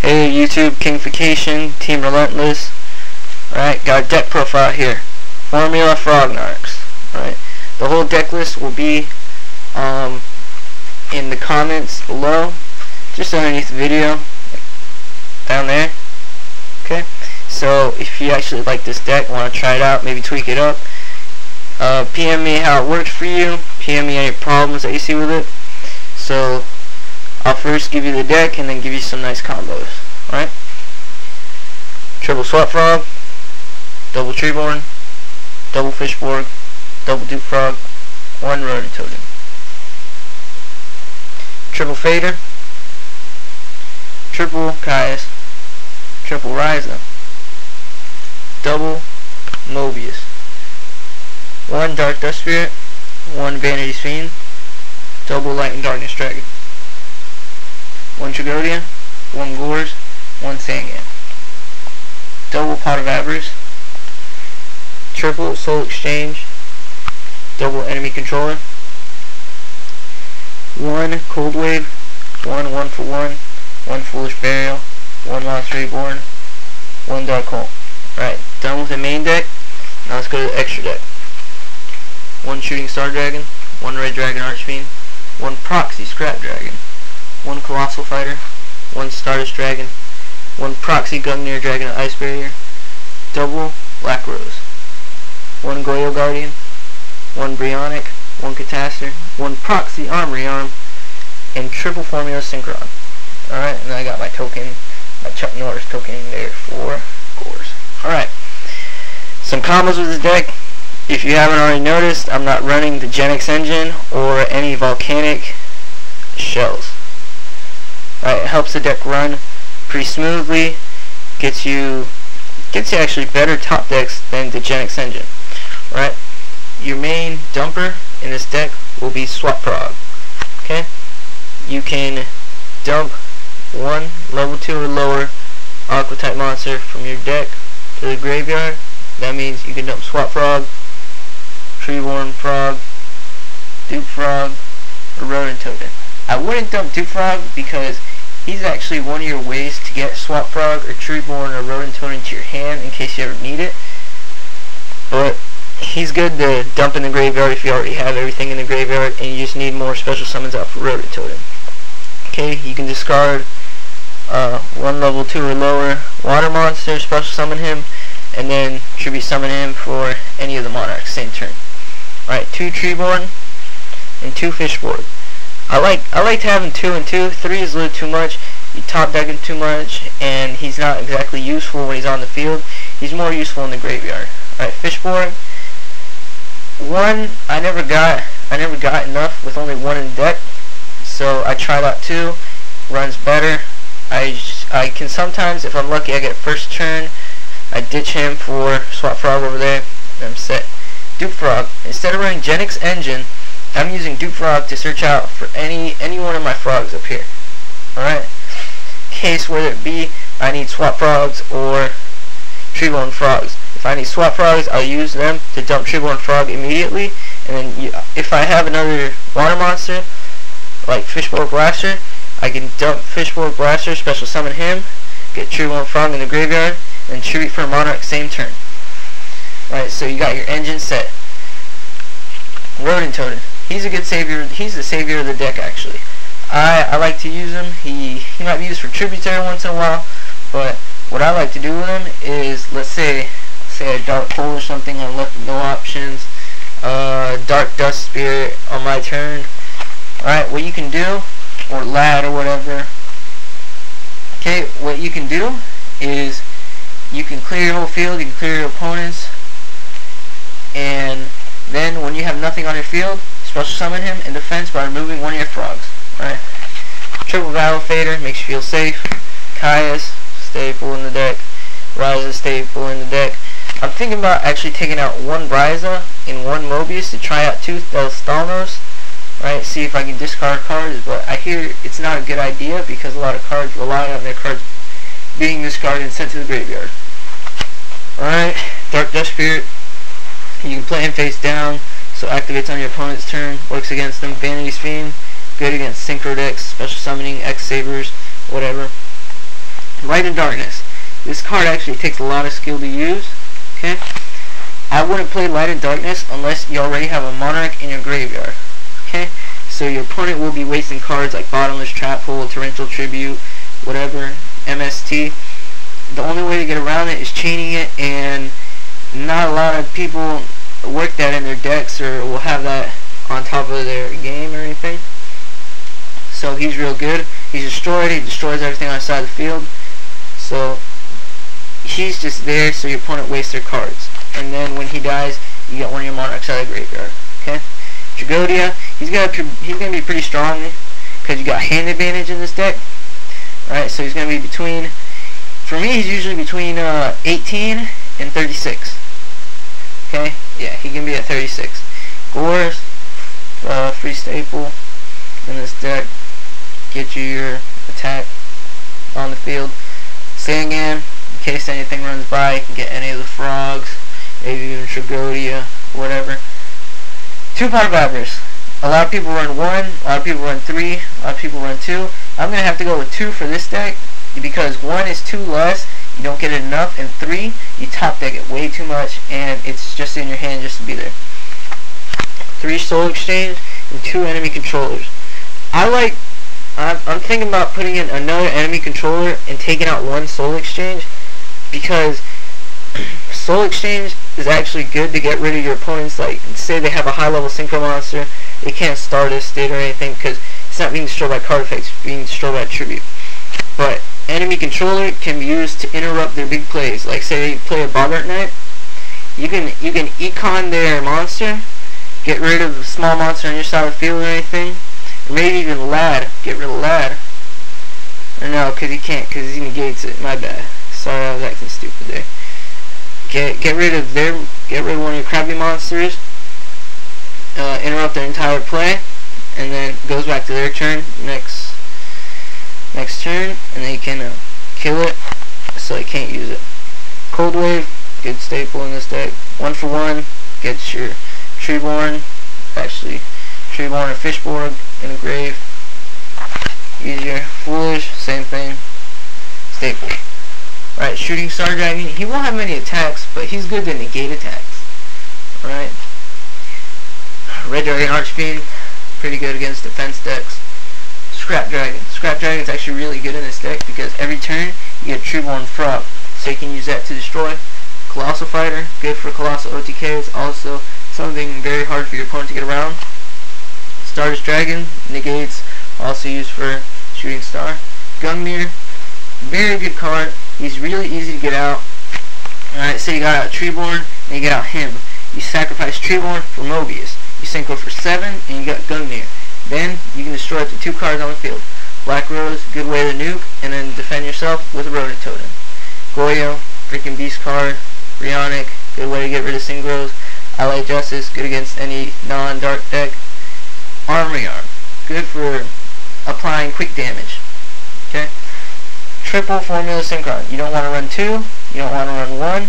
Hey YouTube, Kingfication, Team Relentless. Alright, got a deck profile here. Formula Frognarks. Alright, the whole deck list will be in the comments below, just underneath the video, down there. Okay, so if you actually like this deck, want to try it out, maybe tweak it up, PM me how it works for you, PM me any problems that you see with it. So I'll first give you the deck and then give you some nice combos. Alright? Triple Swap Frog, double Treeborn, double Fishborg, double Dupe Frog, one Rhonintoadin. Triple Fader, triple Caius, triple Raiza, double Mobius, one Dark Dust Spirit, one Vanity Fiend, double Light and Darkness Dragon, one Tragoedia, one Gorz, one Sangan, double Pot of Avarice, triple Soul Exchange, double Enemy Controller, one Cold Wave, one 1-for-1, one Foolish Burial, one Monster Reborn, one Dark Hole. Alright, done with the main deck. Now let's go to the extra deck. One Shooting StarDragon, one Red Dragon Archfiend, one Proxy Scrap Dragon, one Colossal Fighter, one Stardust Dragon, one Proxy Gungnir Dragon Ice Barrier, double Black Rose, one Goyo Guardian, one Brionac, one Catastor, one Proxy Armory Arm, and triple Formula Synchron. Alright, and then I got my token, my Chuck Norris token there for Gorz. Alright, some combos with this deck. If you haven't already noticed, I'm not running the Gen X engine or any volcanic shells. Alright, it helps the deck run pretty smoothly, gets you actually better top decks than the Gen X engine. Alright, your main dumper in this deck will be Swap Frog. Okay, you can dump one level 2 or lower Aqua type monster from your deck to the graveyard. That means you can dump Swap Frog, Treeborn Frog, Dupe Frog, or Rhonintoadin. I wouldn't dump Dupe Frog because he's actually one of your ways to get Swap Frog or Treeborn or Rhonintoadin to your hand in case you ever need it. But he's good to dump in the graveyard if you already have everything in the graveyard and you just need more special summons out for Rhonintoadin. Okay, you can discard one level 2 or lower water monster, special summon him, and then tribute summon him for any of the Monarchs, same turn. Alright, 2 Treeborn and 2 Fishborg. I like to have him 2 and 2. 3 is a little too much. You top deck him too much, and he's not exactly useful when he's on the field. He's more useful in the graveyard. Alright, Fishborg. 1 I never got enough with only 1 in the deck, so I tried out 2. Runs better. I can sometimes, if I'm lucky, I get a first turn. I ditch him for Swap Frog over there, and I'm set. Dupe Frog. Instead of running Gen X engine, I'm using Dupe Frog to search out for any one of my frogs up here. Alright? Case whether it be I need Swap Frogs or Treeborn Frogs. If I need Swap Frogs, I'll use them to dump Treeborn Frog immediately, and then if I have another water monster like Fishborg Blaster, I can dump Fishborg Blaster, special summon him, get Treeborn Frog in the graveyard, and tribute for Monarch same turn. Alright, so you got your engine set. Rhonintoadin. He's a good savior. He's the savior of the deck actually. I like to use him. He might be used for tributary once in a while, but what I like to do with him is, let's say a Dark Hole or something, I'm left with no options. Dark Dust Spirit on my turn. Alright, what you can do, or Lad or whatever. Okay, what you can do is you can clear your whole field, you can clear your opponents, and then when you have nothing on your field, special summon him in defense by removing one of your frogs. Alright. Triple Battle Fader makes you feel safe. Caius, staple in the deck. Raiza, staple in the deck. I'm thinking about actually taking out one Raiza and one Mobius to try out 2 Stalnos. Right, see if I can discard cards, but I hear it's not a good idea because a lot of cards rely on their cards being discarded and sent to the graveyard. Alright, Dark Dust Spirit. You can play him face down, so activates on your opponent's turn, works against them. Vanity Fiend, good against synchro decks, special summoning, X Sabers, whatever. Light and Darkness. This card actually takes a lot of skill to use. Okay, I wouldn't play Light and Darkness unless you already have a Monarch in your graveyard. Okay, so your opponent will be wasting cards like Bottomless Trap Hole, Torrential Tribute, whatever, MST. The only way to get around it is chaining it, and not a lot of people work that in their decks or will have that on top of their game or anything. So he's real good. He's destroyed. He destroys everything on the side of the field. So he's just there so your opponent wastes their cards. And then when he dies, you get one of your Monarchs out of the graveyard. Okay? Tragoedia, he's gonna be pretty strong because you got hand advantage in this deck. Alright, so he's gonna be between, for me he's usually between 18 and 36. Okay? Yeah, he can be at 36. Gorz, free staple in this deck. Get you your attack on the field. Sangan, in case anything runs by, you can get any of the frogs, maybe even Tragoedia, whatever. 2 Pot of Avarice. A lot of people run 1, a lot of people run 3, a lot of people run 2. I'm going to have to go with 2 for this deck, because 1 is too less, you don't get it enough, and 3, you top deck it way too much, and it's just in your hand just to be there. 3 Soul Exchange, and 2 enemy controllers. I'm thinking about putting in another enemy controller and taking out 1 Soul Exchange, because Soul Exchange is actually good to get rid of your opponents. Like, say they have a high level Synchro monster, they can't Stardust it or anything because it's not being destroyed by card effects, it's being destroyed by tribute. But enemy controller can be used to interrupt their big plays. Like, say they play a Boggart Knight, you can econ their monster, get rid of the small monster on your side of the field or anything. Or maybe even Lad. Get rid of Lad. Or no, because he can't, because he negates it. My bad. Sorry, I was acting stupid there. Get rid of one of your crappy monsters. Interrupt their entire play, and then goes back to their turn next turn, and they can kill it, so they can't use it. Cold Wave, good staple in this deck. 1 for 1 gets your Treeborn. Actually, Treeborn or Fishborg in a grave. Easier. Foolish, same thing. Staple. Right, Shooting StarDragon. He won't have many attacks, but he's good to negate attacks. Right. Red Dragon Archfiend, pretty good against defense decks. Scrap Dragon. Scrap Dragon is actually really good in this deck because every turn you get Treeborn Frog, so you can use that to destroy. Colossal Fighter, good for Colossal OTKs, also something very hard for your opponent to get around. Stardust Dragon, negates, also used for Shooting Star. Gungnir, very good card. He's really easy to get out. Alright, so you got out Treeborn, and you get out him. You sacrifice Treeborn for Mobius. You synchro for 7, and you got Gungnir. Then, you can destroy up to 2 cards on the field. Black Rose, good way to nuke, and then defend yourself with a Rhonintoadin. Goyo, freaking beast card. Brionac, good way to get rid of synchros. I Like Justice, good against any non-dark deck. Armory Arm, good for applying quick damage. Okay? Triple Formula Synchron. You don't want to run 2, you don't want to run 1,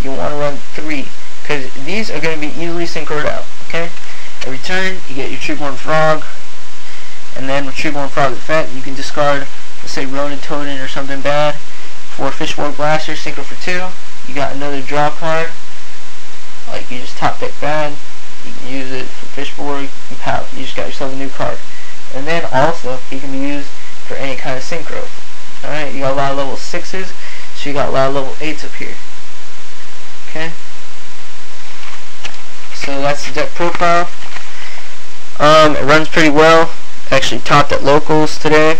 you want to run 3, because these are going to be easily synchroed out. Okay? Every turn, you get your Treeborn Frog, and then with Treeborn Frog's effect, you can discard, let's say, Rhonintoadin or something bad for Fishborg Blaster, synchro for 2. You got another draw card, like you just top deck bad, you can use it for Fishborg, and pow, you just got yourself a new card. And then also, he can be used for any kind of synchro. Alright, you got a lot of level 6s, so you got a lot of level 8s up here. Okay? So that's the deck profile. It runs pretty well. Actually topped at locals today.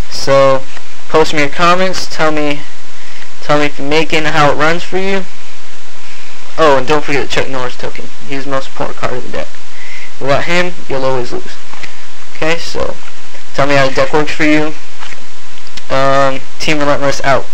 So post me your comments, tell me if you're making, how it runs for you. Oh, and don't forget to check NORRIS token. He's the most important card of the deck. Without him, you'll always lose. Okay, so tell me how the deck works for you. Team Relentless out.